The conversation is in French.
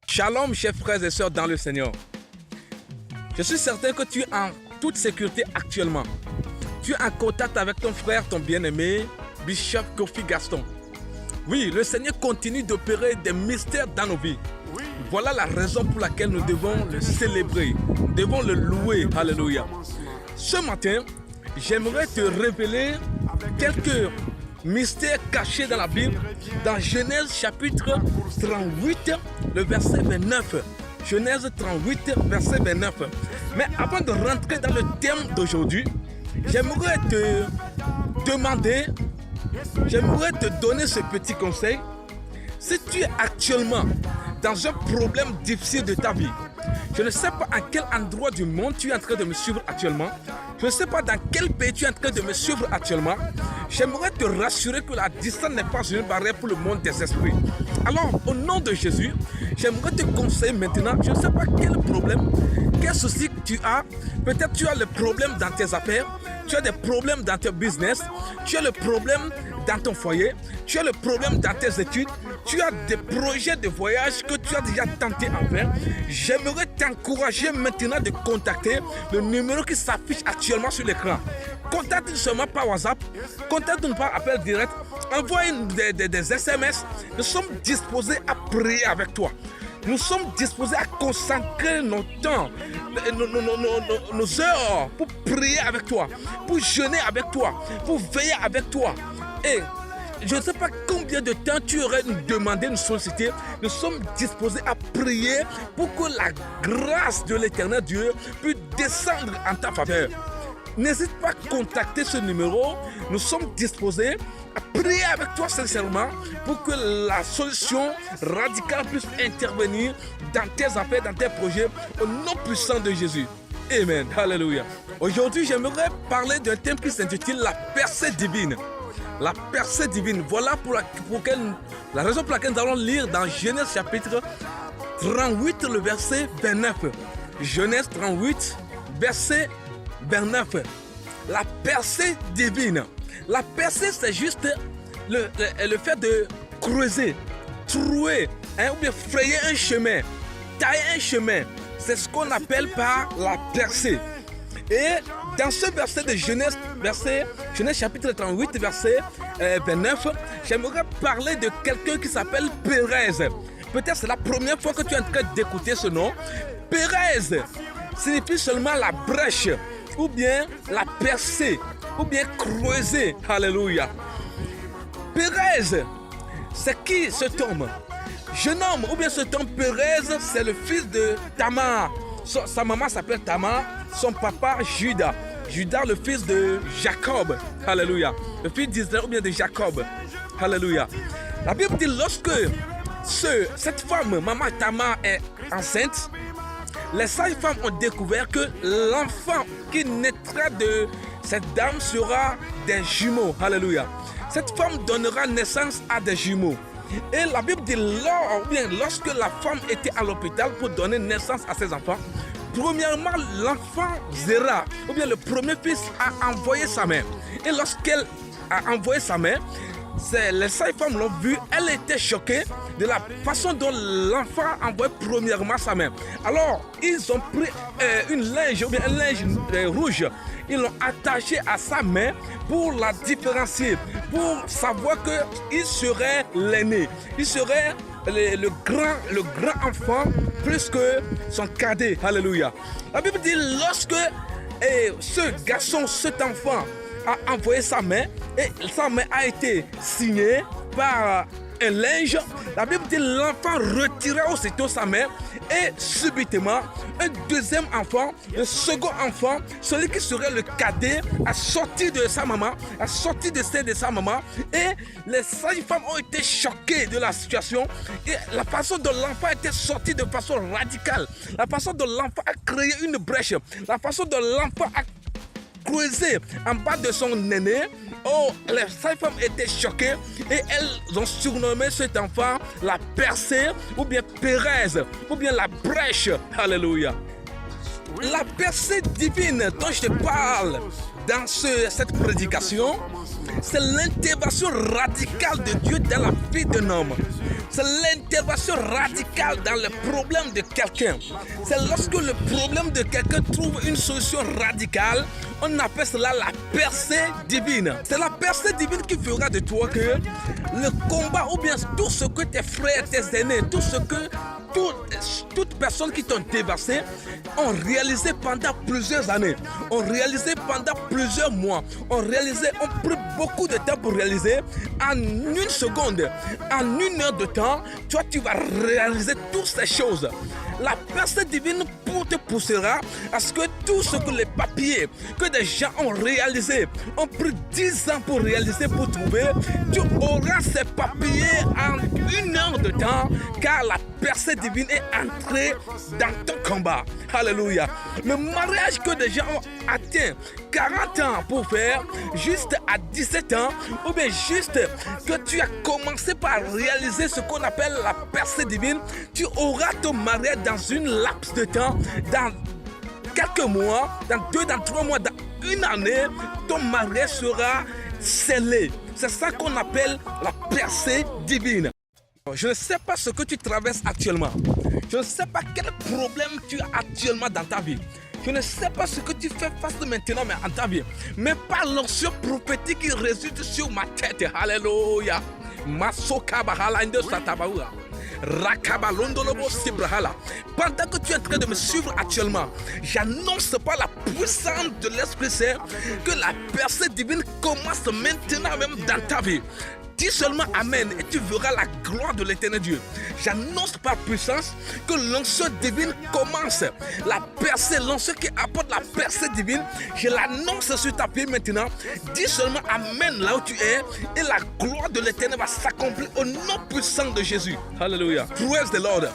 Shalom, chers frères et sœurs dans le Seigneur. Je suis certain que tu es en toute sécurité actuellement. Tu es en contact avec ton frère, ton bien-aimé, Bishop Kofi Gaston. Oui, le Seigneur continue d'opérer des mystères dans nos vies. Voilà la raison pour laquelle nous devons le célébrer. Nous devons le louer. Alléluia. Ce matin, j'aimerais te révéler quelques mystères cachés dans la Bible, dans Genèse chapitre 38, le verset 29. Genèse 38, verset 29. Mais avant de rentrer dans le thème d'aujourd'hui, j'aimerais te demander, j'aimerais te donner ce petit conseil. Si tu es actuellement dans un problème difficile de ta vie, je ne sais pas à quel endroit du monde tu es en train de me suivre actuellement, je ne sais pas dans quel pays tu es en train de me suivre actuellement, j'aimerais te rassurer que la distance n'est pas une barrière pour le monde des esprits. Alors, au nom de Jésus, j'aimerais te conseiller maintenant, je ne sais pas quel problème, quel souci tu as. Peut-être tu as le problème dans tes affaires, tu as des problèmes dans ton business, tu as le problème dans ton foyer, tu as le problème dans tes études, tu as des projets de voyage que tu as déjà tenté en faire. J'aimerais t'encourager maintenant de contacter le numéro qui s'affiche actuellement sur l'écran. Contacte-nous seulement par WhatsApp, contacte-nous par appel direct, envoie-nous des SMS. Nous sommes disposés à prier avec toi. Nous sommes disposés à consacrer nos temps, nos heures pour prier avec toi, pour jeûner avec toi, pour veiller avec toi. Et je ne sais pas combien de temps tu aurais nous demandé, nous solliciter. Nous sommes disposés à prier pour que la grâce de l'éternel Dieu puisse descendre en ta faveur. N'hésite pas à contacter ce numéro. Nous sommes disposés à prier avec toi sincèrement pour que la solution radicale puisse intervenir dans tes affaires, dans tes projets, au nom puissant de Jésus. Amen. Alléluia. Aujourd'hui, j'aimerais parler d'un thème qui s'intitule la percée divine. La percée divine. Voilà la raison pour laquelle nous allons lire dans Genèse chapitre 38, le verset 29. Genèse 38, verset 29. La percée divine. La percée, c'est juste le fait de creuser, trouer, ou bien frayer un chemin, tailler un chemin. C'est ce qu'on appelle par la percée. Et dans ce verset de Genèse chapitre 38, verset 29, j'aimerais parler de quelqu'un qui s'appelle Pérez. Peut-être c'est la première fois que tu es en train d'écouter ce nom. Pérez signifie seulement la brèche, ou bien la percée, ou bien creuser. Alléluia. Pérez, c'est qui cet homme? Jeune homme, ou bien cet homme Pérez, c'est le fils de Tamar. Sa maman s'appelle Tamar, son papa Judas. Judas, le fils de Jacob. Alléluia. Le fils d'Israël ou bien de Jacob. Alléluia. La Bible dit lorsque cette femme, maman Tamar, est enceinte, les sages-femmes ont découvert que l'enfant qui naîtra de cette dame sera des jumeaux. Alléluia. Cette femme donnera naissance à des jumeaux. Et la Bible dit lorsque la femme était à l'hôpital pour donner naissance à ses enfants, premièrement, l'enfant Zéra, ou bien le premier fils, a envoyé sa mère. Et lorsqu'elle a envoyé sa mère, les sages-femmes l'ont vu, elle était choquée de la façon dont l'enfant a envoyé premièrement sa mère. Alors, ils ont pris une linge, ou bien un linge rouge, ils l'ont attaché à sa main pour la différencier, pour savoir qu'il serait l'aîné, il serait le grand enfant plus que son cadet. Alléluia. La Bible dit lorsque ce garçon, cet enfant a envoyé sa main et sa main a été signée par un linge, la Bible dit l'enfant retira aussitôt sa main et subitement un deuxième enfant, le second enfant, celui qui serait le cadet, a sorti de sa maman, a sorti de celle de sa maman, et les sages-femmes ont été choquées de la situation et la façon dont l'enfant était sorti de façon radicale, la façon dont l'enfant a créé une brèche, la façon dont l'enfant a creusé en bas de son aîné. Oh, les sages-femmes étaient choquées et elles ont surnommé cet enfant la percée, ou bien Pérez, ou bien la brèche. Alléluia. La percée divine dont je te parle dans cette prédication, c'est l'intervention radicale de Dieu dans la vie d'un homme. C'est l'intervention radicale dans le problème de quelqu'un. C'est lorsque le problème de quelqu'un trouve une solution radicale, on appelle cela la percée divine. C'est la percée divine qui fera de toi que le combat ou bien tout ce que tes frères, tes aînés, tout ce que toutes personnes qui t'ont dévasté ont réalisé pendant plusieurs années, ont réalisé pendant plusieurs mois, ont pris beaucoup de temps pour réaliser. En une seconde, en une heure de temps, toi tu vas réaliser toutes ces choses. La percée divine te poussera à ce que tout ce que les papiers que des gens ont réalisé, ont pris 10 ans pour réaliser, pour trouver, tu auras ces papiers en une heure de temps, car la percée divine est entrée dans ton combat. Alléluia. Le mariage que des gens ont atteint 40 ans pour faire, juste à 17 ans, ou bien juste que tu as commencé par réaliser ce qu'on appelle la percée divine, tu auras ton mariage dans une laps de temps, dans quelques mois, dans 2, dans 3 mois, dans une année, ton mariage sera scellé. C'est ça qu'on appelle la percée divine. Je ne sais pas ce que tu traverses actuellement. Je ne sais pas quel problème tu as actuellement dans ta vie. Je ne sais pas ce que tu fais face maintenant mais en ta vie. Mais par l'onction prophétique qui réside sur ma tête. Alléluia. Pendant que tu es en train de me suivre actuellement, j'annonce par la puissance de l'Esprit Saint que la percée divine commence maintenant même dans ta vie. Dis seulement Amen et tu verras la gloire de l'éternel Dieu. J'annonce par puissance que l'onction divine commence. La percée, l'onction qui apporte la percée divine, je l'annonce sur ta vie maintenant. Dis seulement Amen là où tu es et la gloire de l'éternel va s'accomplir au nom puissant de Jésus. Alléluia. Praise the Lord.